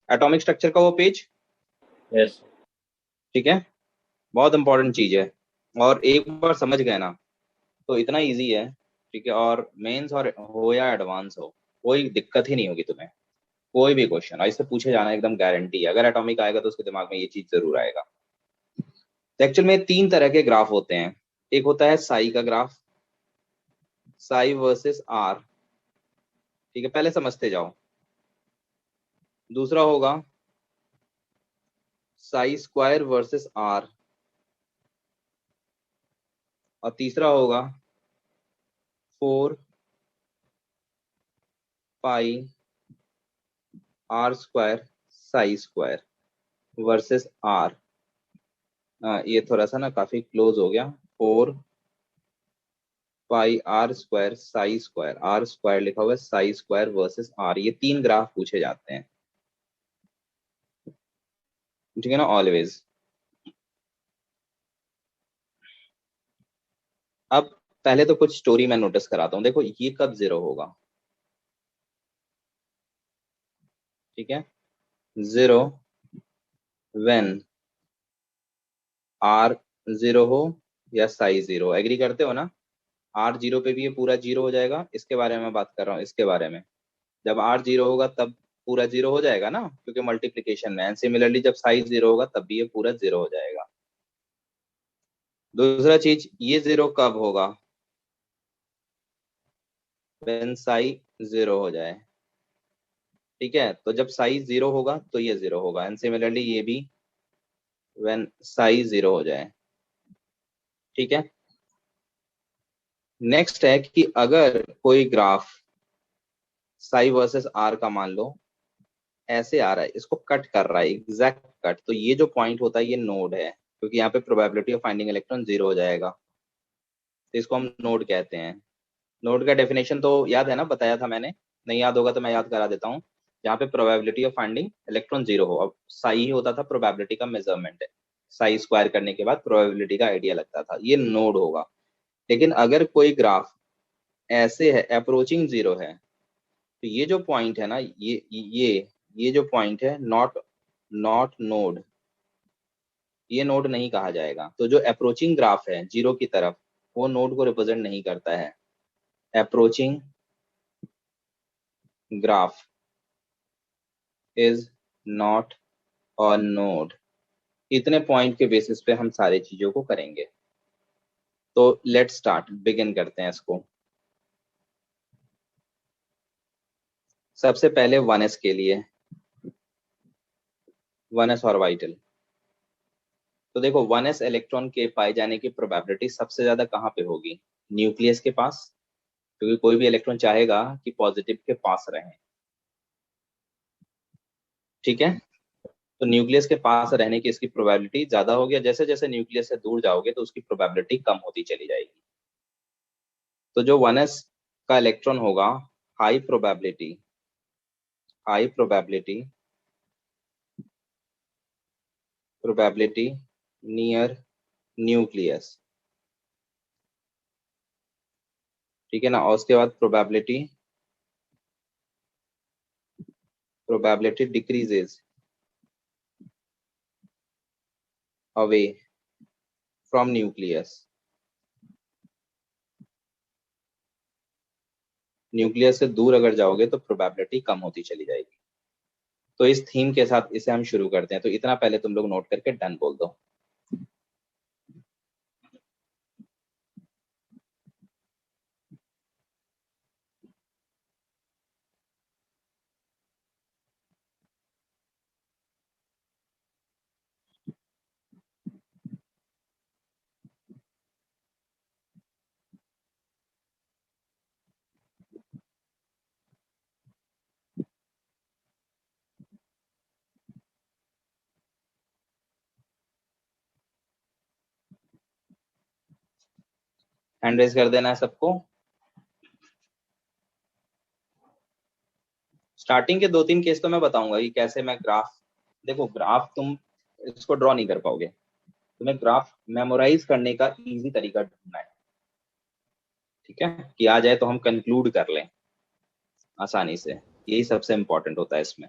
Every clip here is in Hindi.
एटॉमिक स्ट्रक्चर का वो पेज, यस। ठीक है, बहुत इंपॉर्टेंट चीज है। और एक बार समझ गए ना तो इतना इजी है, ठीक है। और मेंस और हो या एडवांस हो, कोई दिक्कत ही नहीं होगी तुम्हें। कोई भी क्वेश्चन इससे पूछे जाना एकदम गारंटी है। अगर एटॉमिक आएगा तो उसके दिमाग में ये चीज जरूर आएगा। तो एक्चुअल में तीन तरह के ग्राफ होते हैं। एक होता है साई का ग्राफ, साई वर्सेस आर, ठीक है, पहले समझते जाओ। दूसरा होगा साई स्क्वायर वर्सेस आर, और तीसरा होगा 4 pi are square psi square versus R. ये थोड़ा सा ना काफी क्लोज हो गया। 4 pi are square psi square, R square लिखा हुआ है, साई स्क्वायर वर्सेस आर, ये तीन ग्राफ पूछे जाते हैं, ठीक है ना, ऑलवेज। अब पहले तो कुछ स्टोरी मैं नोटिस कराता हूँ। देखो ये कब जीरो होगा, ठीक है, जीरो व्हेन आर जीरो हो या साई जीरो। एग्री करते हो ना? आर जीरो पे भी ये पूरा जीरो हो जाएगा, इसके बारे में बात कर रहा हूँ, इसके बारे में। जब आर जीरो होगा तब पूरा जीरो हो जाएगा ना, क्योंकि मल्टीप्लीकेशन में। एंड सिमिलरली जब साई जीरो होगा तब भी ये पूरा जीरो हो जाएगा। दूसरा चीज, ये जीरो कब होगा? व्हेन साई जीरो हो जाए, ठीक है। तो जब साई जीरो होगा तो ये जीरो होगा, एंड सिमिलरली ये भी व्हेन साई जीरो हो जाए, ठीक है। नेक्स्ट है कि अगर कोई ग्राफ साई वर्सेस आर का मान लो ऐसे आ रहा है, इसको कट कर रहा है, एग्जैक्ट कट, तो ये जो पॉइंट होता है ये नोड है, क्योंकि यहाँ पे probability of finding electron zero हो जाएगा। तो इसको हम नोड कहते हैं। नोड का डेफिनेशन तो याद है ना, बताया था मैंने? नहीं याद होगा तो मैं याद करा देता हूँ। जहाँ पे probability of finding electron zero हो, अब साई ही होता था प्रोबेबिलिटी का मेजरमेंट है, साई स्क्वायर करने के बाद प्रोबेबिलिटी का आइडिया लगता था, ये नोड होगा। लेकिन अगर कोई ग्राफ ऐसे है, अप्रोचिंग जीरो है, तो ये जो पॉइंट है ना, ये जो पॉइंट है, नॉट नॉट नोड, ये नोड नहीं कहा जाएगा। तो जो अप्रोचिंग ग्राफ है जीरो की तरफ, वो नोड को रिप्रेजेंट नहीं करता है। Approaching graph is not a node. इतने पॉइंट के बेसिस पे हम सारी चीजों को करेंगे। तो लेट स्टार्ट, बिगिन करते हैं इसको। सबसे पहले 1s के लिए, 1s ऑर्बिटल। तो देखो 1s इलेक्ट्रॉन के पाए जाने की प्रोबेबिलिटी सबसे ज्यादा कहाँ पे होगी? न्यूक्लियस के पास, क्योंकि कोई भी इलेक्ट्रॉन चाहेगा कि पॉजिटिव के पास रहे, ठीक है। तो न्यूक्लियस के पास रहने की इसकी प्रोबेबिलिटी ज्यादा होगी, और जैसे जैसे न्यूक्लियस से दूर जाओगे तो उसकी प्रोबेबिलिटी कम होती चली जाएगी। तो जो 1s का इलेक्ट्रॉन होगा, high probability, high probability, probability near nucleus, ठीक है ना। और उसके बाद probability, probability decreases away from nucleus. Nucleus से दूर अगर जाओगे तो प्रोबेबिलिटी कम होती चली जाएगी। तो इस थीम के साथ इसे हम शुरू करते हैं। तो इतना पहले तुम लोग नोट करके डन बोल दो। हैंड रेज कर देना है सबको। स्टार्टिंग के 2-3 केस तो मैं बताऊंगा कि कैसे मैं ग्राफ, देखो ग्राफ तुम इसको ड्रॉ नहीं कर पाओगे, तुम्हें ग्राफ मेमोराइज करने का इजी तरीका ढूंढना है, ठीक है, कि आ जाए तो हम कंक्लूड कर लें आसानी से। यही सबसे इंपॉर्टेंट होता है इसमें।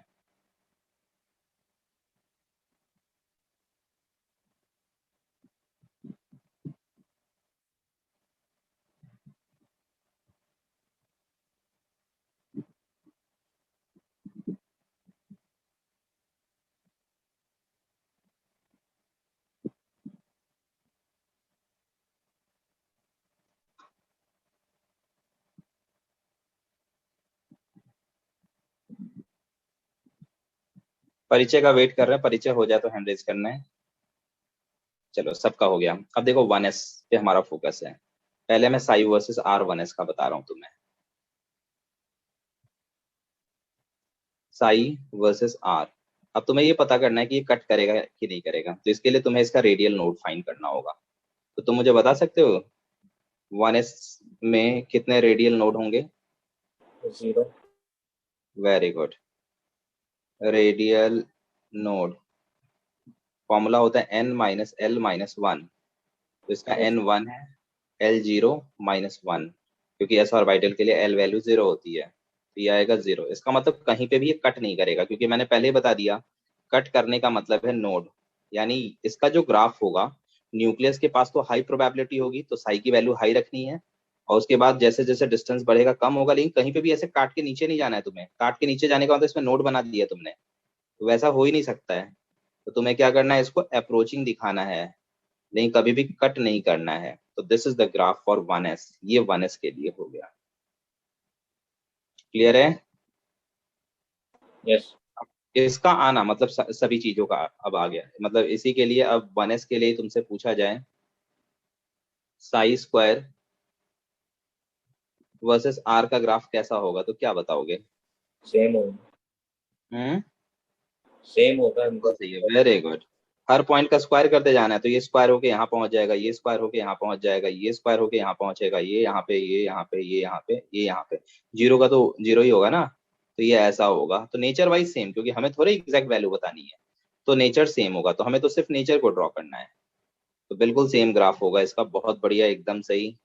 परिचय का वेट कर रहे हैं, परिचय हो जाए तो हैंड रेज करना है। चलो सबका हो गया। अब देखो 1s पे हमारा फोकस है। पहले मैं साई वर्सेस आर 1s का बता रहा हूं तुम्हें। Psi versus r. अब तुम्हें ये पता करना है कि ये कट करेगा कि नहीं करेगा, तो इसके लिए तुम्हें इसका रेडियल नोड फाइंड करना होगा। तो तुम मुझे बता सकते हो 1s में कितने रेडियल नोड होंगे? 0। Very good. Radial node formula होता है n minus L minus one. तो इसका Yes. n 1 है, l 0 माइनस वन, क्योंकि s ऑर्बिटल के लिए l वैल्यू 0 होती है, तो ये आएगा 0। इसका मतलब कहीं पे भी ये कट नहीं करेगा, क्योंकि मैंने पहले ही बता दिया कट करने का मतलब है नोड। यानी इसका जो ग्राफ होगा, न्यूक्लियस के पास तो हाई प्रोबेबिलिटी होगी, तो साई की वैल्यू हाई रखनी है, और उसके बाद जैसे जैसे डिस्टेंस बढ़ेगा कम होगा, लेकिन कहीं पे भी ऐसे काट के नीचे नहीं जाना है तुम्हें। काट के नीचे जाने का मतलब इसमें नोड बना दिया तुमने, तो वैसा हो ही नहीं सकता है। तो तुम्हें क्या करना है, इसको अप्रोचिंग दिखाना है, नहीं कभी भी कट नहीं करना है। तो this is the graph for 1s। ये 1s के लिए हो गया। क्लियर है? Yes. इसका आना मतलब सभी चीजों का अब आ गया, मतलब इसी के लिए अब 1s के लिए तुमसे पूछा जाए साई स्क्वायर वर्सेस आर का ग्राफ कैसा होगा, तो क्या बताओगे? सेम होगा। हम्म, सेम होगा। बिल्कुल सही है, वेरी गुड। हर पॉइंट का स्क्वायर करते जाना है, तो ये स्क्वायर होके यहाँ पहुंच जाएगा, ये स्क्वायर होके यहाँ पहुंच जाएगा, ये स्क्वायर होके यहाँ पहुंचेगा, ये यहाँ पे, ये यहाँ पे, ये यहाँ पे, ये यहाँ पे। जीरो का तो जीरो ही होगा ना, तो ये ऐसा होगा। तो नेचर वाइज सेम, क्योंकि हमें थोड़ी एग्जैक्ट वैल्यू बतानी है, तो नेचर सेम होगा, तो हमें तो सिर्फ नेचर को ड्रॉ करना है। तो बिल्कुल सेम ग्राफ होगा इसका। बहुत बढ़िया, एकदम सही।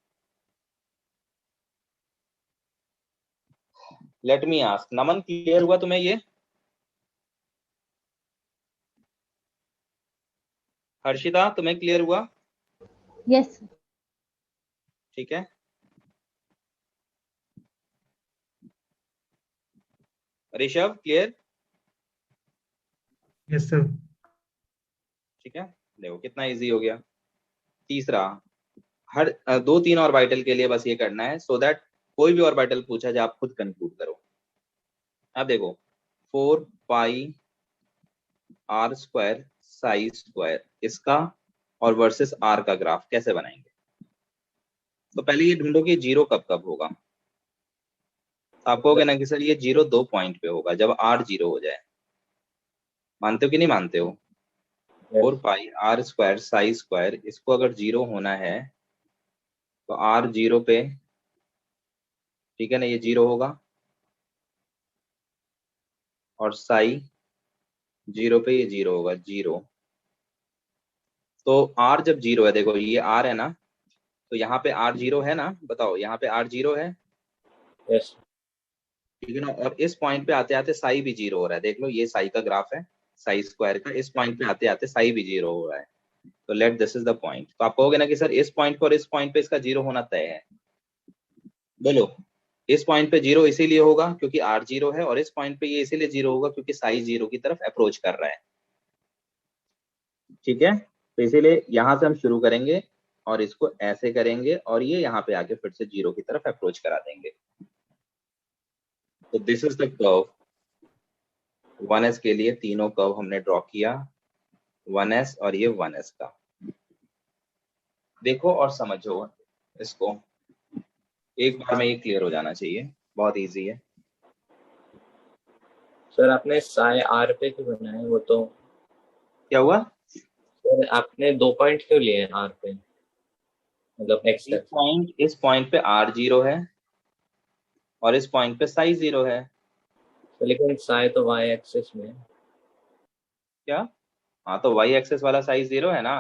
लेट मी आस्क, नमन क्लियर हुआ तुम्हें ये? हर्षिता तुम्हें क्लियर हुआ? यस। ठीक है। ऋषभ क्लियर? Yes sir. ठीक है, देखो कितना इजी हो गया। तीसरा, हर दो तीन ऑर्बिटल के लिए बस ये करना है, सो दैट कोई भी ऑर्बिटल पूछा जाए आप खुद कंक्लूड करो। अब देखो 4 pi are square psi square, इसका और वर्सेस आर का ग्राफ कैसे बनाएंगे? तो पहले ये ढूंढो कि जीरो कब कब होगा। आप कहोगे ना कि सर ये जीरो 2 पॉइंट पे होगा, जब आर जीरो हो जाए। मानते हो कि नहीं मानते हो? Yes. 4 pi are square psi square, इसको अगर जीरो होना है तो आर जीरो पे, ठीक है ना, ये जीरो होगा, और साई जीरो पे ये जीरो होगा, जीरो। तो आर जब जीरो है, देखो ये आर है ना, तो यहाँ पे आर जीरो है ना, बताओ यहाँ पे आर जीरो है, Yes. ठीक है ना। और इस पॉइंट पे आते आते साई भी जीरो हो रहा है, देख लो ये साई का ग्राफ है, साई स्क्वायर का। इस पॉइंट पे आते आते साई भी जीरो हो रहा है, तो let this is the point. तो आप कहोगे ना कि सर इस पॉइंट पर और इस पॉइंट पे इसका जीरो होना तय है। बोलो, इस पॉइंट पे जीरो इसीलिए होगा क्योंकि आर जीरो है, और इस पॉइंट पे ये इसीलिए जीरो होगा क्योंकि साई जीरो की तरफ अप्रोच कर रहा है। ठीक है, तो इसीलिए यहां से हम शुरू करेंगे और इसको ऐसे करेंगे, और ये यहाँ पे आके फिर से जीरो की तरफ अप्रोच करा देंगे। तो this is the curve 1s के लिए। तीनों कर्व हमने ड्रॉ किया, 1s और ये 1s का। देखो और समझो इसको, एक बार में ये क्लियर हो जाना चाहिए, बहुत इजी है। सर आपने साई आर पे क्यों बनाया वो तो? क्या हुआ? सर आपने 2 पॉइंट क्यों लिए हैं आर पे, मतलब एक्स तक? इस पॉइंट पे आर जीरो है और इस पॉइंट पे साई जीरो है। तो लेकिन साई तो वाई एक्सिस में है। क्या? हाँ, तो वाई एक्सेस वाला साई जीरो है ना,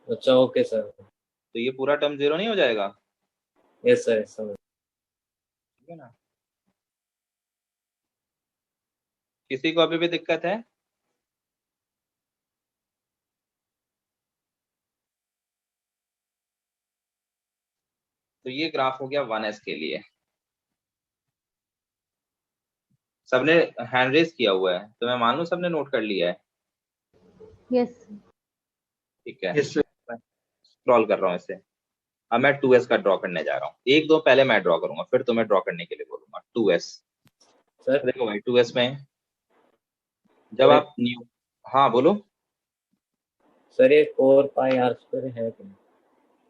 अच्छा ओके सर। तो ये पूरा टर्म जीरो नहीं हो जाएगा? यस सर, समझ। ठीक है ना। किसी को अभी भी दिक्कत है? तो ये ग्राफ हो गया 1s के लिए। सबने हैंड रेज किया हुआ है, तो मैं मान लूं सबने नोट कर लिया है? यस। ठीक है, यस सर। स्क्रॉल कर रहा हूँ इसे। अब मैं 2s का ड्रॉ करने जा रहा हूँ। एक दो पहले मैं ड्रॉ करूंगा, फिर तुम्हें ड्रॉ करने के लिए बोलूंगा। 2s, सर देखो भाई 2s में जब आप न्यू, हाँ बोलो सर ये 4 पाई r² है क्या?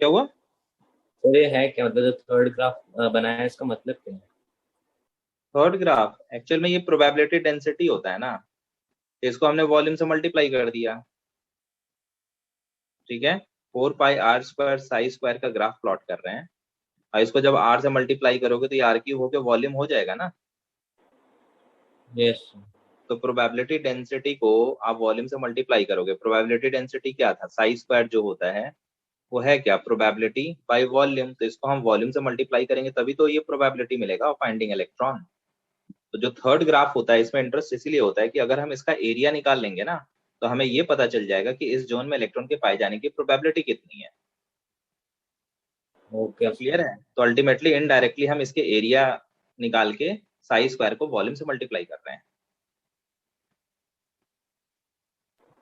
क्या हुआ। सर ये है क्या, मतलब जो थर्ड ग्राफ बनाया है इसका मतलब क्या है? थर्ड ग्राफ एक्चुअल में ये प्रोबेबिलिटी डेंसिटी होता है ना, इसको हमने वॉल्यूम से मल्टीप्लाई कर दिया, ठीक है। 4 पाई r² साई स्क्वायर का ग्राफ प्लॉट कर रहे हैं, और इसको जब r से मल्टीप्लाई करोगे तो ये r³ होके वॉल्यूम हो जाएगा ना। यस। तो प्रोबेबिलिटी डेंसिटी को आप वॉल्यूम से मल्टीप्लाई करोगे। प्रोबेबिलिटी डेंसिटी क्या था, साई स्क्वायर जो होता है वो है क्या, प्रोबेबिलिटी बाय वॉल्यूम। तो इसको हम वॉल्यूम से मल्टीप्लाई करेंगे तभी तो ये प्रोबेबिलिटी मिलेगा ऑफ फाइंडिंग इलेक्ट्रॉन। तो जो थर्ड ग्राफ होता है इसमें इंटरेस्ट इसीलिए होता है कि अगर हम इसका एरिया निकाल लेंगे ना, तो हमें ये पता चल जाएगा कि इस जोन में इलेक्ट्रॉन के पाए जाने की प्रोबेबिलिटी कितनी है। Okay clear sir. है। तो अल्टीमेटली इनडायरेक्टली हम इसके एरिया निकाल के साई स्क्वायर को वॉल्यूम से मल्टीप्लाई कर रहे हैं,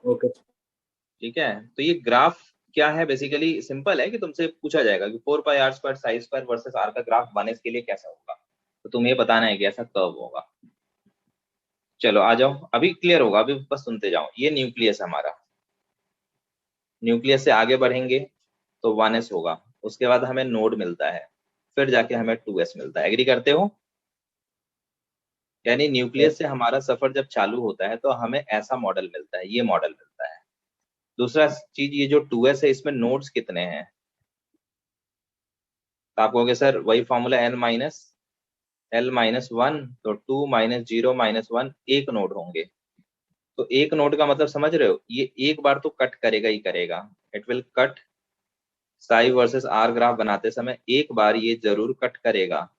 ओके। ठीक है। तो ये ग्राफ क्या है, बेसिकली सिंपल है कि तुमसे पूछा जाएगा कि 4 pi r² psi square versus r का ग्राफ 1s के लिए कैसा होगा, तो तुम्हें बताना है कि ऐसा कर्व होगा। चलो आ जाओ, अभी क्लियर होगा, अभी बस सुनते जाओ। ये न्यूक्लियस है हमारा, न्यूक्लियस से आगे बढ़ेंगे तो 1s होगा, उसके बाद हमें नोड मिलता है, फिर जाके हमें 2s मिलता है। एग्री करते हो। यानी न्यूक्लियस से हमारा सफर जब चालू होता है तो हमें ऐसा मॉडल मिलता है, ये मॉडल मिलता है। दूसरा चीज, ये जो 2s है इसमें नोड्स कितने हैं, तो आप कहोगे सर वही फॉर्मूला n-l-1, तो 2 - 0 - 1 एक नोड होंगे। तो एक नोड का मतलब समझ रहे हो, ये एक बार तो कट करेगा ही करेगा, it will cut. Psi versus r graph बनाते समय एक बार ये जरूर कट करेगा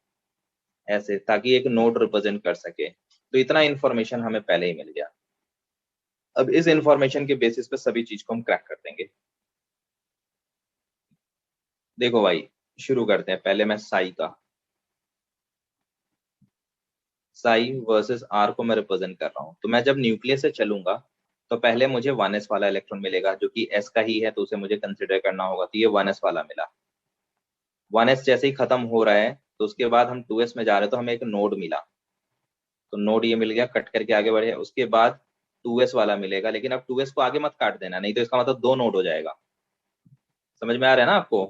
ऐसे, ताकि एक नोड रिप्रेजेंट कर सके। तो इतना इंफॉर्मेशन हमें पहले ही मिल गया। अब इस इंफॉर्मेशन के बेसिस पे सभी चीज को हम क्रैक कर देंगे। देखो भाई, शुरू करते हैं। पहले मैं साई वर्सेस आर को मैं रिप्रेजेंट कर रहा हूँ। तो मैं जब न्यूक्लियस से चलूंगा तो पहले मुझे 1s वाला इलेक्ट्रॉन मिलेगा, जो कि s का ही है, तो उसे मुझे कंसिडर करना होगा। तो ये 1s वाला मिला। 1s जैसे ही खत्म हो रहा है तो उसके बाद हम 2s में जा रहे हैं, तो हमें एक नोड मिला, तो नोड ये मिल गया, कट करके आगे बढ़े। उसके बाद 2s वाला मिलेगा, लेकिन अब 2s को आगे मत काट देना, नहीं तो इसका मतलब दो नोड हो जाएगा। समझ में आ रहा है ना आपको।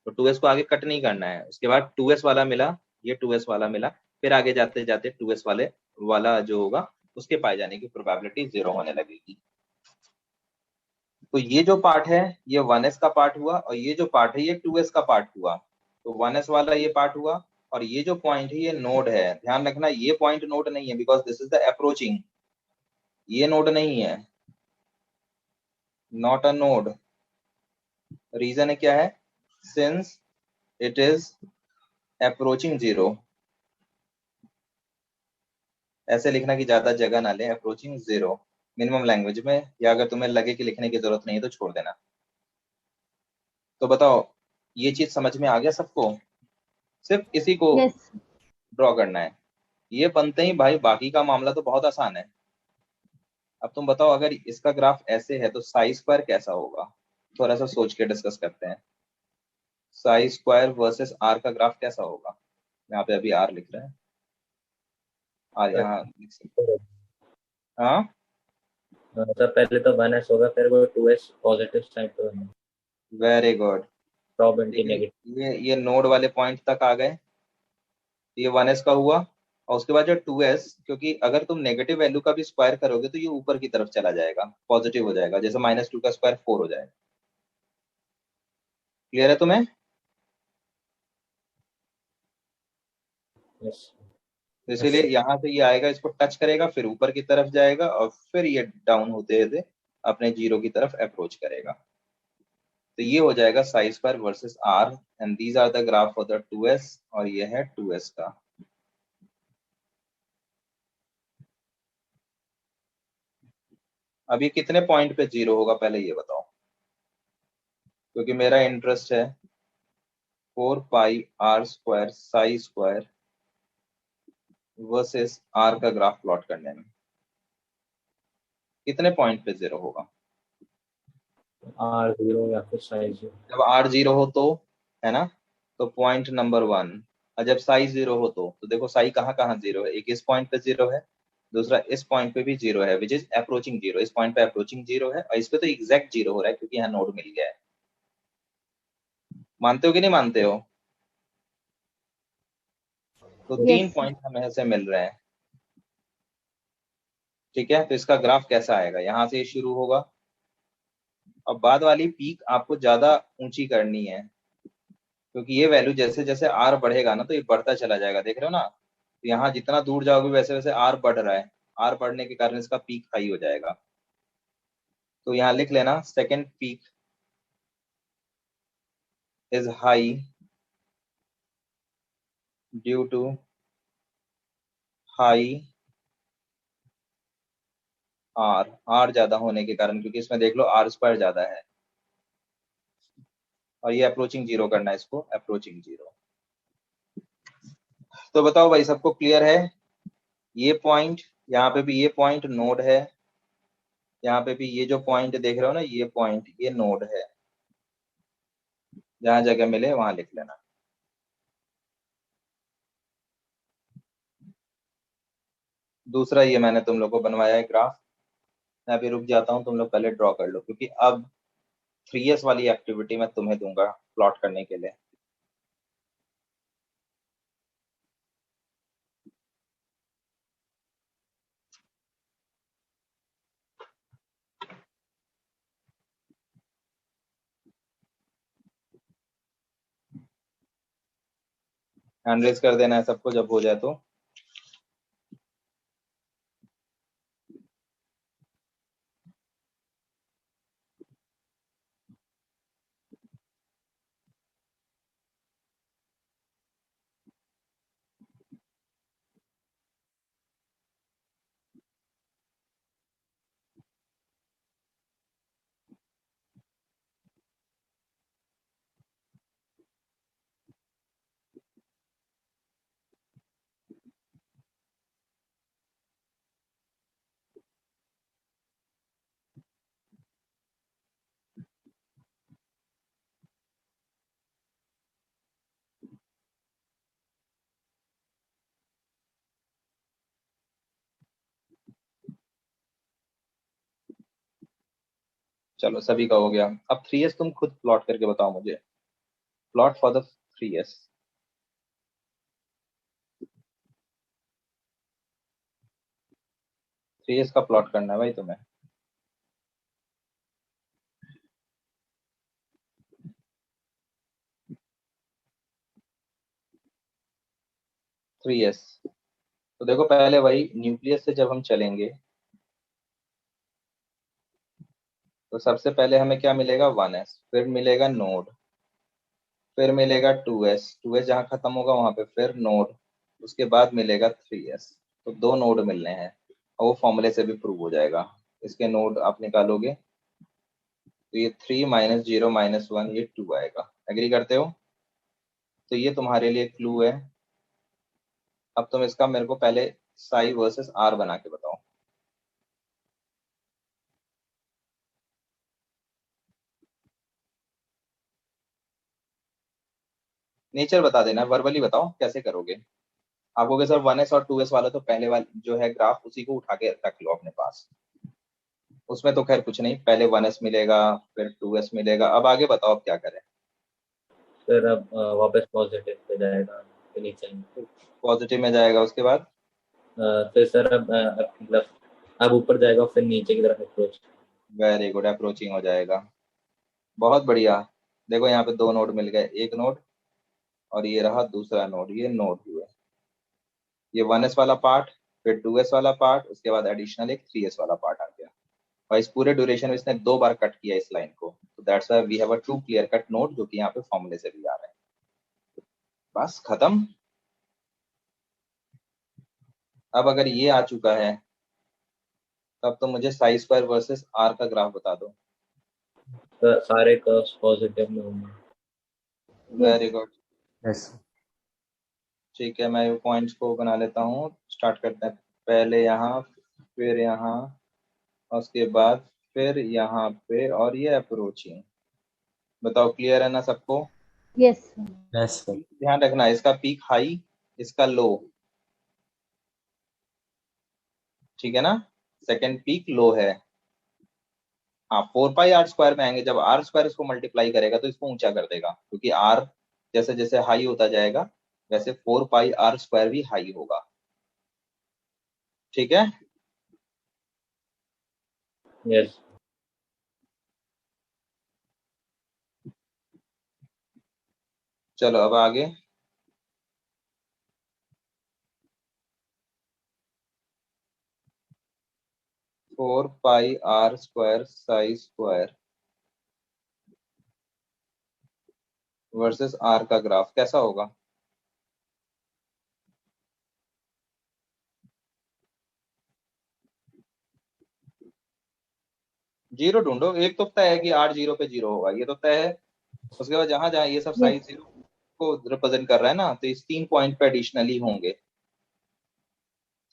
तो 2s को आगे कट नहीं करना है। उसके बाद 2s वाला मिला, ये 2s वाला मिला, फिर आगे जाते जाते 2s वाला जो होगा उसके पाए जाने की प्रोबेबिलिटी 0 होने लगेगी। तो ये जो पार्ट है ये 1s का पार्ट हुआ, और ये जो पार्ट है ये 2s का पार्ट हुआ। तो 1s वाला ये पार्ट हुआ, और ये जो पॉइंट है ये नोड है। ध्यान रखना ये पॉइंट नोड नहीं है, because this is the approaching. ये नोड नहीं है, नॉट अ नोड। रीजन है क्या है, सिंस इट इज अप्रोचिंग 0। ऐसे लिखना कि ज्यादा जगह ना ले, अप्रोचिंग 0 मिनिमम लैंग्वेज में, या अगर तुम्हें लगे कि लिखने की जरूरत नहीं है तो छोड़ देना। तो बताओ, ये चीज समझ में आ गया सबको। सिर्फ इसी को Yes. ड्रॉ करना है। ये बनते ही भाई बाकी का मामला तो बहुत आसान है। अब तुम बताओ, अगर इसका ग्राफ ऐसे है तो साई स्क्वायर कैसा होगा, थोड़ा सा सोच के डिस्कस करते हैं। साई स्क्वायर वर्सेस आर का ग्राफ कैसा होगा। यहाँ पे अभी आर लिख रहे हैं, आर यहाँ लिख सकते हैं। हाँ, तो पहले तो 1s होगा, फिर वो 2s पॉजिटिव साइड पे होगा, वेरी गुड। प्रोबेबिलिटी देखिए, नेगेटिव। ये नोड वाले पॉइंट तक आ गए, ये 1s का हुआ। और उसके बाद जो 2s, क्योंकि अगर तुम नेगेटिव वैल्यू का भी स्क्वायर करोगे तो ये ऊपर की तरफ चला जाएगा, पॉजिटिव हो जाएगा, जैसे -2 का स्क्वायर 4 हो जाएगा। क्लियर है तुम्हें। यस। तो यस इसीलिए यहाँ से ये आएगा, इसको टच करेगा, फिर ऊपर की तरफ जाएगा, और फिर ये डाउन होते हुए अपने 0 की तरफ अप्रोच करेगा। तो ये हो जाएगा psi square versus r, and these are the graph for the 2s, और ये है 2s का। अभी कितने पॉइंट पे 0 होगा पहले ये बताओ, क्योंकि मेरा इंटरेस्ट है 4 pi r² psi square versus r का ग्राफ प्लॉट करने में। कितने पॉइंट पे 0 होगा। r0 या फिर साइज 0। जब r 0 हो तो, है ना, तो पॉइंट नंबर 1। और जब साई 0 हो तो देखो साई कहाँ कहाँ 0 है, एक इस पॉइंट पे 0 है, दूसरा इस पॉइंट पे भी 0 है, विच इज अप्रोचिंग 0। इस पॉइंट पे अप्रोचिंग 0 है और इस पे तो एग्जैक्ट 0 हो रहा है क्योंकि यहाँ नोड मिल गया है। मानते हो कि नहीं मानते हो? तो 3 Yes. पॉइंट हमें ऐसे मिल रहे हैं। ठीक है, तो इसका ग्राफ कैसा आएगा? यहाँ से शुरू होगा। अब बाद वाली पीक आपको ज्यादा ऊंची करनी है क्योंकि ये वैल्यू जैसे जैसे आर बढ़ेगा ना तो ये बढ़ता चला जाएगा, देख रहे हो ना? तो यहाँ जितना दूर जाओगे वैसे वैसे आर बढ़ रहा है, आर बढ़ने के कारण इसका पीक हाई हो जाएगा। तो यहाँ लिख लेना second peak is high due to high r, r ज्यादा होने के कारण, क्योंकि इसमें देख लो आर स्क्वायर ज्यादा है और ये अप्रोचिंग 0 करना है, इसको अप्रोचिंग 0। तो बताओ भाई, सबको क्लियर है? ये पॉइंट, यहाँ पे भी ये पॉइंट नोड है, यहाँ पे भी ये जो पॉइंट देख रहे हो ना ये पॉइंट, ये नोड है। जहां जगह मिले वहां लिख लेना। दूसरा ये मैंने तुम लोग को बनवाया है ग्राफ। मैं अभी रुक जाता हूँ, तुम लोग पहले ड्रॉ कर लो क्योंकि अब 3S वाली एक्टिविटी मैं तुम्हें दूंगा प्लॉट करने के लिए। हैंड रेज कर देना है सबको जब हो जाए तो। चलो सभी का हो गया। अब 3S तुम खुद प्लॉट करके बताओ मुझे। Plot for the 3S। 3S का प्लॉट करना है भाई तुम्हें। 3S तो देखो, पहले वही न्यूक्लियस से जब हम चलेंगे तो सबसे पहले हमें क्या मिलेगा? 1S, फिर मिलेगा नोड, फिर मिलेगा 2S, 2S जहाँ खत्म होगा वहां पे फिर नोड, उसके बाद मिलेगा 3S। तो 2 नोड मिलने हैं और वो फॉर्मूले से भी प्रूव हो जाएगा। इसके नोड आप निकालोगे तो ये 3 माइनस 0 माइनस 1 ये 2 आएगा। एग्री करते हो? तो ये तुम्हारे लिए क्लू है। अब तुम इसका मेरे को पहले साई वर्सेस आर बना के बताओ। नेचर बता देना, वर्बली बताओ कैसे करोगे। आप कहोगे सर 1S और 2S वाला तो पहले वाला जो है ग्राफ उसी को उठा के रख लो अपने पास, उसमें तो खैर कुछ नहीं, पहले 1S मिलेगा फिर 2S मिलेगा। अब आगे बताओ अब क्या करें। फिर अब वापस पॉजिटिव पे जाएगा, फिर नीचे। पॉजिटिव में जाएगा उसके बाद फिर सर अब मतलब अब ऊपर जाएगा फिर नीचे की तरफ अप्रोच। वेरी गुड, अप्रोचिंग हो जाएगा। बहुत बढ़िया। देखो यहाँ पे 2 नोड मिल गए, एक नोड और ये रहा दूसरा नोड, ये नोड हुए। ये 1S वाला पार्ट, फिर 2S वाला पार्ट, उसके बाद एडिशनल एक 3S वाला पार्ट आ गया। और इस पूरे ड्यूरेशन में इसने 2 बार कट किया इस लाइन को, तो that's why we have a 2 clear cut node, जो कि यहाँ पे फॉर्मूले से भी आ रहा है। बस खत्म। अब अगर ये आ चुका है तब तो मुझे साई स्क्वायर वर्सेस आर का ग्राफ बता दो। तो सारे कर्व्स पॉजिटिव में होंगे। Very good. यस ठीक है, मैं पॉइंट्स को बना लेता हूँ। स्टार्ट करते हैं। पहले यहाँ, फिर यहाँ, और उसके बाद फिर यहाँ पे, और ये अप्रोचिंग। बताओ क्लियर है ना सबको? Yes. यस ध्यान रखना, इसका पीक हाई, इसका लो। ठीक है ना, सेकंड पीक लो है। हाँ 4 पाई r² में आएंगे, जब r² इसको मल्टीप्लाई करेगा तो इसको ऊंचा कर देगा, क्योंकि r जैसे जैसे हाई होता जाएगा वैसे 4 पाई r² भी हाई होगा। ठीक है, यस। चलो अब आगे। 4 पाई r² साई² वर्सेस r का ग्राफ कैसा होगा? जीरो ढूंढो, एक तो तय है कि r 0 पे 0 होगा, ये तो तय है। उसके बाद जहां जहां ये सब साइज yes, 0 को रिप्रेजेंट कर रहा है ना, तो इस 3 पॉइंट पे एडिशनली होंगे।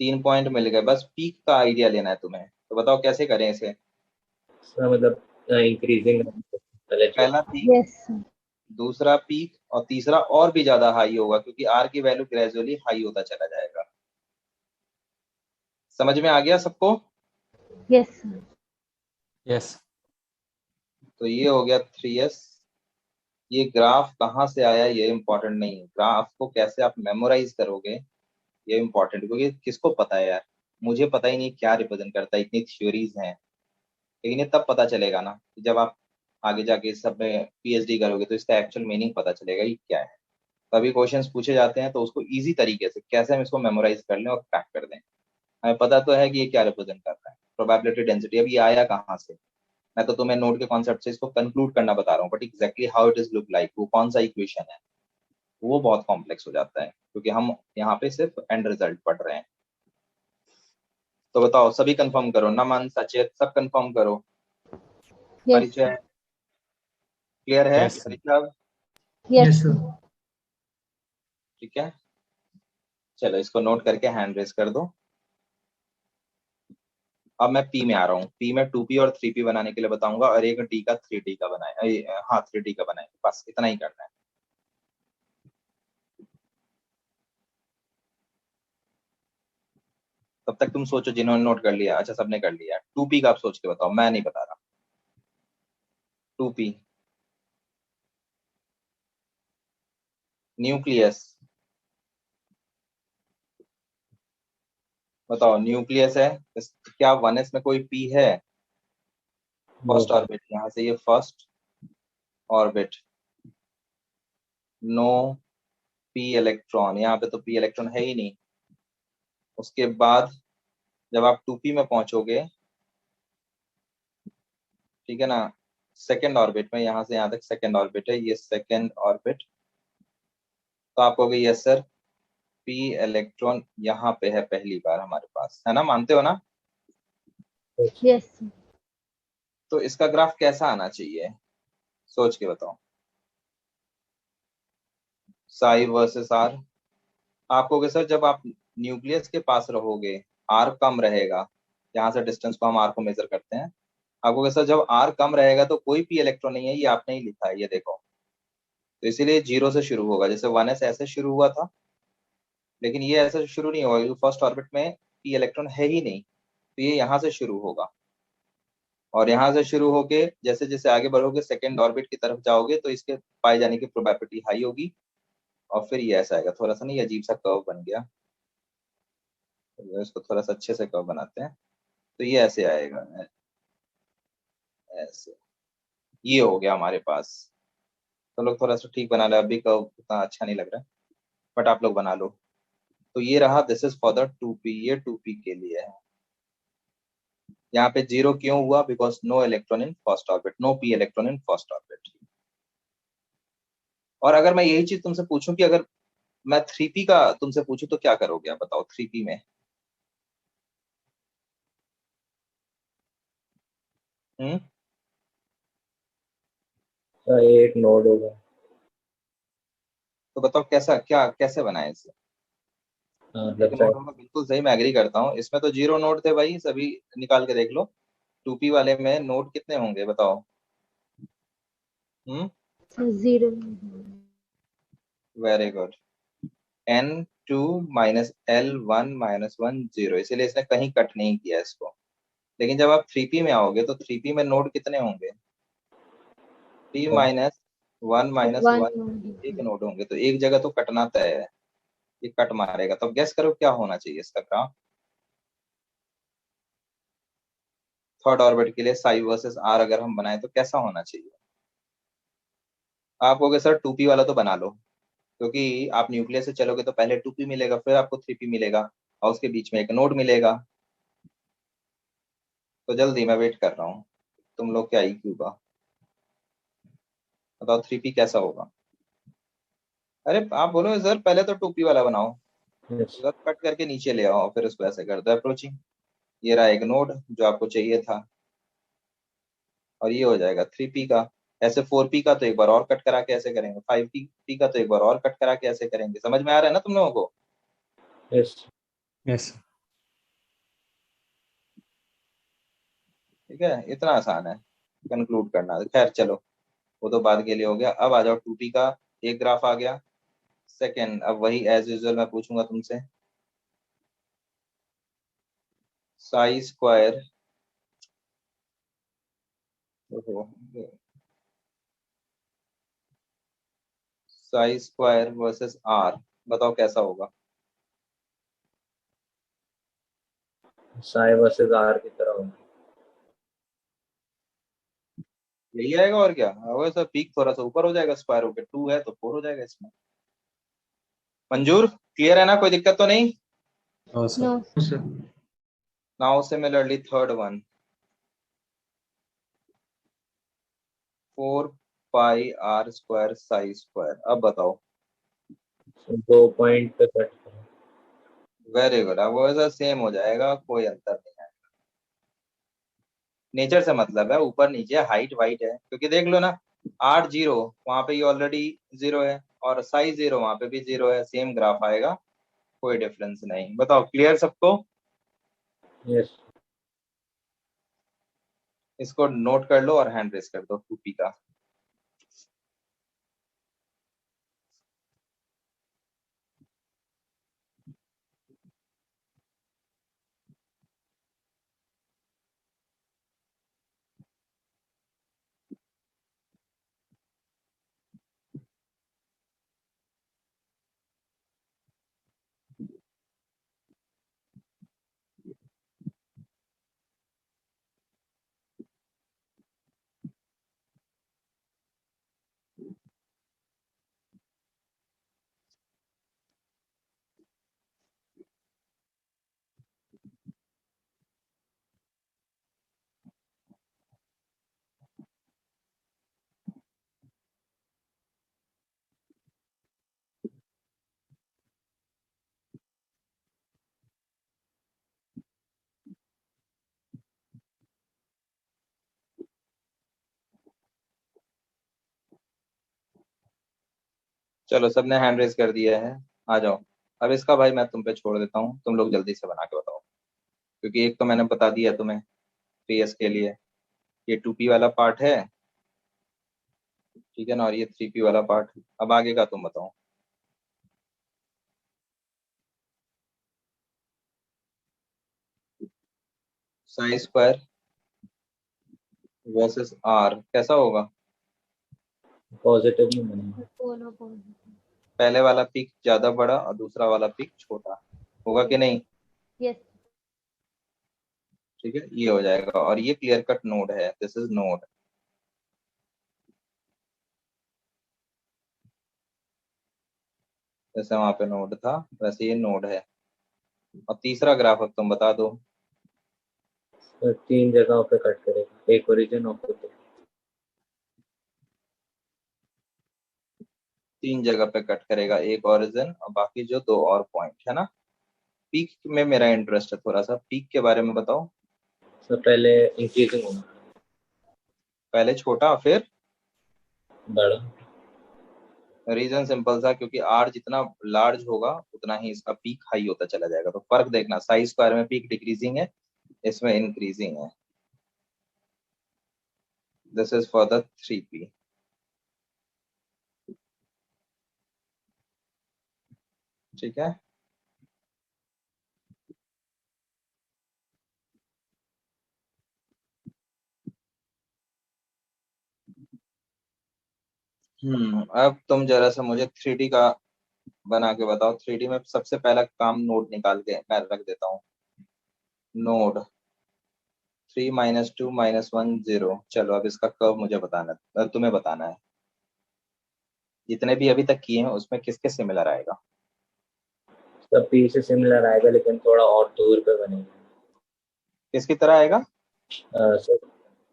3 पॉइंट मिल गए, बस पीक का आइडिया लेना है तुम्हें, तो बताओ कैसे करें इसे। इसका मतलब इंक्रीजिंग पहले पहला पीक, yes, दूसरा पीक, और तीसरा और भी ज्यादा हाई होगा, क्योंकि आर की वैल्यू ग्रेजुअली हाई होता चला जाएगा। समझ में आ गया सबको? yes, yes. तो ये हो गया 3s। ये ग्राफ कहाँ से आया ये इंपॉर्टेंट नहीं है, ग्राफ को कैसे आप मेमोराइज करोगे ये इंपॉर्टेंट है, क्योंकि किसको पता है यार, मुझे पता ही नहीं क्या रिप्रेजेंट करता है, इतनी थ्योरीज हैं। लेकिन ये तब पता चलेगा ना कि जब आप आगे जाके इस सब में पीएचडी करोगे तो इसका एक्चुअल मीनिंग पता चलेगा ये क्या है। कभी क्वेश्चंस पूछे जाते हैं तो उसको इजी तरीके से कैसे हम इसको मेमोराइज कर लें और क्रैक कर दें। हमें पता तो है कि ये क्या रिप्रेजेंट कर रहा है, प्रोबेबिलिटी डेंसिटी। अब ये आया कहाँ से, मैं तो तुम्हें नोड के कॉन्सेप्ट से इसको कंक्लूड करना बता रहा हूँ, but exactly how it is look like, वो कौन सा इक्वेशन है, वो बहुत कॉम्प्लेक्स हो जाता है, क्योंकि हम यहाँ पे सिर्फ एंड रिजल्ट पढ़ रहे हैं। तो बताओ सभी कंफर्म करो, नमन सचेत सब कंफर्म करो। yes, परिचय क्लियर है? यस। ऋषभ yes, ठीक है, चलो इसको नोट करके हैंड रेस कर दो। अब मैं पी में आ रहा हूँ, पी में 2p और 3p बनाने के लिए बताऊंगा, और एक डी का 3d का बनाए, हाँ 3d का बनाए, बस इतना ही करना है। तब तक तुम सोचो जिन्होंने नोट कर लिया, अच्छा सबने कर लिया। 2p का आप सोच के बताओ, मैं नहीं बता रहा। 2p न्यूक्लियस, बताओ न्यूक्लियस है क्या 1s में कोई p है? फर्स्ट ऑर्बिट, यहाँ से ये first orbit, no p electron, यहाँ पे तो p इलेक्ट्रॉन है ही नहीं। उसके बाद जब आप 2p में पहुंचोगे, ठीक है ना, सेकेंड ऑर्बिट में, यहाँ से यहाँ तक सेकेंड ऑर्बिट है, ये सेकेंड ऑर्बिट, तो आप कहोगे यस सर p इलेक्ट्रॉन यहाँ पे है पहली बार हमारे पास, है ना, मानते हो ना? yes, तो इसका ग्राफ कैसा आना चाहिए, सोच के बताओ। साई वर्सेस आर, आप कहोगे सर जब आप न्यूक्लियस के पास रहोगे आर कम रहेगा, यहाँ से डिस्टेंस को हम आर को मेजर करते हैं। आप कहोगे सर जब आर कम रहेगा तो कोई पी इलेक्ट्रॉन नहीं है, ये आपने ही लिखा है, ये देखो। तो इसीलिए 0 से शुरू होगा, जैसे 1s ऐसे शुरू हुआ था, लेकिन ये ऐसे शुरू नहीं होगा क्योंकि फर्स्ट ऑर्बिट में पी इलेक्ट्रॉन है ही नहीं, तो ये यहाँ से शुरू होगा। और यहाँ से शुरू होके जैसे जैसे आगे बढ़ोगे सेकेंड ऑर्बिट की तरफ जाओगे तो इसके पाए जाने की प्रोबेबिलिटी हाई होगी, और फिर ये ऐसा आएगा, थोड़ा सा नहीं अजीब सा कर्व बन गया, तो इसको थोड़ा सा अच्छे से कर्व बनाते हैं, तो ये ऐसे आएगा, ऐसे, ये हो गया हमारे पास। तो लोग थोड़ा सा ठीक बना लो, अभी कर्व उतना अच्छा नहीं लग रहा है, बट आप लोग बना लो। तो ये रहा, this is for the 2p, ये 2p के लिए है। यहाँ पे 0 क्यों हुआ? Because no electron in first orbit, no p electron in first orbit. और अगर मैं यही चीज तुमसे पूछूं कि अगर मैं 3p का तुमसे पूछूं तो क्या करोगे आप बताओ 3p में? हम्म, एक नोड होगा। तो बताओ कैसा, क्या कैसे बनाए इसे? एक मतलब नोड होगा, बिल्कुल सही, मैं एग्री करता हूँ, इसमें तो 0 नोड थे भाई, सभी निकाल के देख लो। 2p वाले में नोड कितने होंगे बताओ? हम्म, zero, very good. n 2 minus L 1 minus 1 0, इसीलिए इसने कहीं कट नहीं किया इसको। लेकिन जब आप 3P में आओगे तो 3P में नोड कितने होंगे? 3 माइनस 1 माइनस 1, एक नोड होंगे, तो एक जगह तो कटना तय है, ये कट मारेगा। तो गैस करो क्या होना चाहिए इसका ग्राफ थर्ड ऑर्बिट के लिए साई वर्सेस आर अगर हम बनाए तो कैसा होना चाहिए? आप कहोगे सर 2P वाला तो बना लो, क्योंकि आप न्यूक्लियस से चलोगे तो पहले 2P मिलेगा, फिर आपको 3P मिलेगा, और उसके बीच में एक नोड मिलेगा। तो जल्दी, मैं वेट कर रहा हूँ, तुम लोग क्या IQ का बताओ, 3P कैसा होगा? अरे आप बोलो सर पहले तो 2P वाला बनाओ, yes. सर कट करके नीचे ले आओ, फिर उसको ऐसे कर दो अप्रोचिंग। ये रहा एक नोड जो आपको चाहिए था, और ये हो जाएगा 3P का। ऐसे 4P का तो एक बार और कट करा के ऐसे करेंगे, 5P का तो एक बार और कट करा के ऐसे करेंगे। समझ में आ रहा है ना तुम लोगों को? yes. Yes. ठीक है, इतना आसान है कंक्लूड करना। खैर चलो, वो तो बाद के लिए हो गया। अब आ जाओ 2P का, एक ग्राफ आ गया। सेकेंड, अब वही एज यूजुअल मैं पूछूंगा तुमसे, psi square psi square versus r, बताओ कैसा होगा? साई वर्सेस आर की तरह होगा। यही आएगा और क्या। अगर सर पीक थोड़ा सा ऊपर हो जाएगा, स्क्वायर होकर 2 है तो 4 हो जाएगा इसमें। मंजूर, क्लियर है ना, कोई दिक्कत तो नहीं? No, sir. No. Now similarly third one, 4 pi are square psi square. अब बताओ। 2 पॉइंट पे कट करो। वेरी गुड, अब वो ऐसा सेम हो जाएगा, कोई अंतर नहीं है। नेचर से मतलब है, ऊपर नीचे हाइट वाइट है, क्योंकि देख लो ना, 8 0 वहां पे ये ऑलरेडी 0 है, और साई 0 वहां पे भी 0 है, सेम ग्राफ आएगा, कोई डिफरेंस नहीं। बताओ क्लियर सबको? yes. इसको नोट कर लो और हैंड रेस कर दो 2P का। चलो, सबने हैंड रेस कर दिया है, आ जाओ। अब इसका भाई मैं तुम पे छोड़ देता हूँ, तुम लोग जल्दी से बना के बताओ, क्योंकि एक तो मैंने बता दिया तुम्हें 3S के लिए, ये 2P वाला पार्ट है, ठीक है ना, और ये 3P वाला पार्ट। अब आगे का तुम बताओ। साई स्क्वायर वर्सेस आर कैसा होगा? पॉजिटिव में बनेगा। पहले वाला पीक ज्यादा बड़ा और दूसरा वाला पीक छोटा होगा कि नहीं? Yes. ठीक है, ये हो जाएगा, और ये क्लियर कट नोड है, दिस इज नोड। जैसे वहां पे नोड था वैसे ये नोड है। और तीसरा ग्राफ अब तुम बता दो। तो 3 जगहों पे कट करेगा, एक ओरिजिन और फिर 3 जगह पे कट करेगा, एक ओरिजिन और बाकी जो 2 और पॉइंट है ना। पीक में मेरा इंटरेस्ट है थोड़ा सा, पीक के बारे में बताओ। तो पहले इंक्रीजिंग होगा, पहले छोटा फिर बड़ा। रीजन सिंपल सा, क्योंकि आर जितना लार्ज होगा उतना ही इसका पीक हाई होता चला जाएगा। तो फर्क देखना, साई स्क्वायर में पीक डिक्रीजिंग है, इसमें इंक्रीजिंग है। This is for the 3P। ठीक है, अब तुम जरा सा मुझे 3D का बना के बताओ। 3D में सबसे पहला काम नोड निकाल के मैं रख देता हूँ। नोड 3 - 2 - 1 0। चलो अब इसका कर्व मुझे बताना, तुम्हें बताना है। जितने भी अभी तक किए हैं उसमें किसके सिमिलर आएगा? सब पी से सिमिलर आएगा, लेकिन थोड़ा और दूर पे बनेगा। किसकी तरह आएगा? सर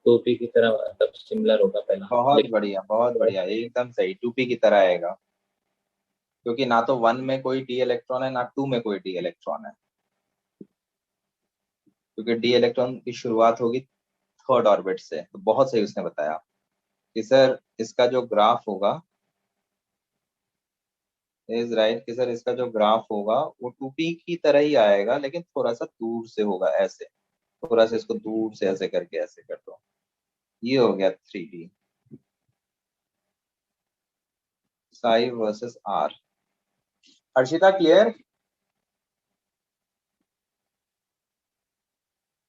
टोपी की तरह, मतलब सिमिलर होगा पहला, बहुत लेकिन बढ़िया, बहुत बढ़िया, एकदम सही। 2p की तरह आएगा, क्योंकि ना तो 1 में कोई डी इलेक्ट्रॉन है ना 2 में कोई डी इलेक्ट्रॉन है। क्योंकि डी इलेक्ट्रॉन की शुरुआत होगी थर्ड ऑर्बिट से। तो बहुत सही उसने बताया कि सर इसका जो ग्राफ होगा, इज राइट, कि सर इसका जो ग्राफ होगा वो 2p की तरह ही आएगा, लेकिन थोड़ा सा दूर से होगा, ऐसे। थोड़ा सा इसको दूर से ऐसे करके ऐसे कर दो। ये हो गया 3D। Psi versus r. Harshita clear?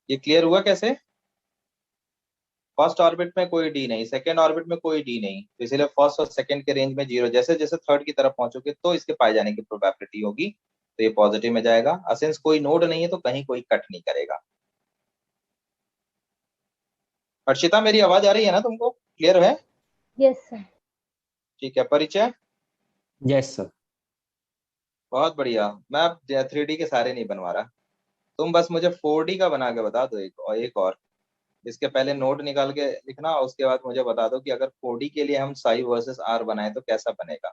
ये क्लियर हुआ कैसे? फर्स्ट ऑर्बिट में कोई डी नहीं, सेकंड ऑर्बिट में कोई डी नहीं, तो इसलिए फर्स्ट और सेकंड के रेंज में 0। जैसे जैसे थर्ड की तरफ पहुंचोगे तो इसके पाए जाने की प्रोबेबिलिटी होगी, तो ये पॉजिटिव में जाएगा। सिंस कोई नोड नहीं है तो कहीं कोई कट नहीं करेगा। हर्षिता मेरी आवाज आ रही है ना तुमको? क्लियर है? Yes, sir. ठीक है। परिचय? Yes, sir. बहुत बढ़िया। मैं अब 3D के सारे नहीं बनवा रहा, तुम बस मुझे 4D का बना के बता दो। एक और इसके पहले नोट निकाल के लिखना, उसके बाद मुझे बता दो कि अगर 4D के लिए हम साई वर्सेस आर बनाए तो कैसा बनेगा।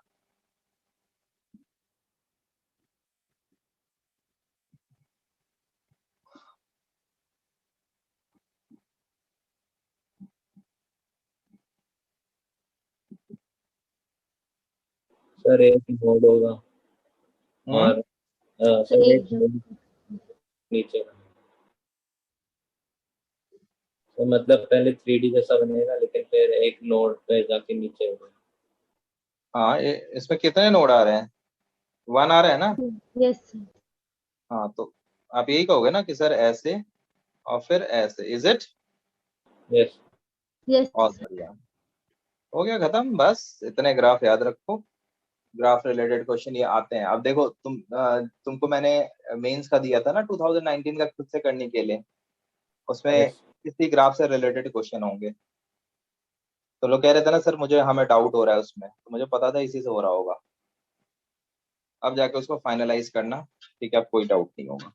सर एक नोड होगा हम्म। और So सर एक एक जो नोड नीचे का। तो मतलब पहले 3D जैसा बनेगा, लेकिन फिर एक नोड पे जाके नीचे होगा। हाँ, इसमें कितने नोड आ रहे हैं? 1 आ रहा है ना? yes, sir. हाँ, तो आप यही कहोगे ना कि सर ऐसे और फिर ऐसे, इज इट? यस। Yes, बहुत sir. बढ़िया। हो गया खत्म, बस इतने ग्राफ याद रखो। ग्राफ रिलेटेड क्वेश्चन ये आते हैं। अब देखो तुमको मैंने मेंस का दिया था ना 2019 का, खुद से करने के लिए। उसमें यस किसी ग्राफ से रिलेटेड क्वेश्चन होंगे। तो लोग कह रहे थे ना सर मुझे, हमें डाउट हो रहा है उसमें, तो मुझे पता था इसी से हो रहा होगा। अब जाके उसको फाइनलाइज करना, ठीक है? अब कोई डाउट नहीं होगा।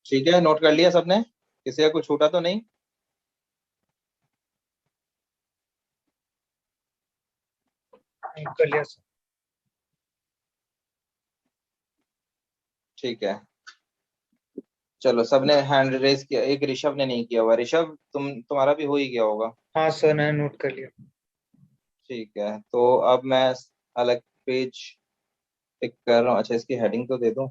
ठीक है, नोट कर लिया सबने? किसी का कुछ छूटा तो नहीं? कर लिया सर। ठीक है, चलो सबने हैंड रेज किया। एक ऋषभ ने नहीं किया हुआ। ऋषभ तुम्हारा भी हो ही गया होगा। हाँ सर, मैंने नोट कर लिया। ठीक है, तो अब मैं अलग पेज पिक कर रहा हूँ। अच्छा, इसकी हेडिंग तो दे दूं।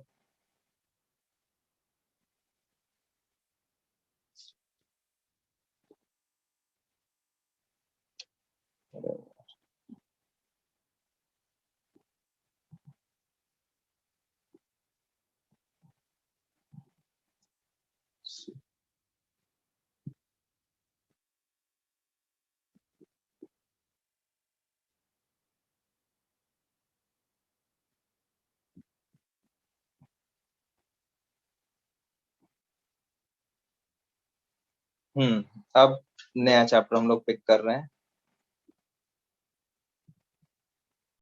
अब नया चैप्टर हम लोग पिक कर रहे हैं।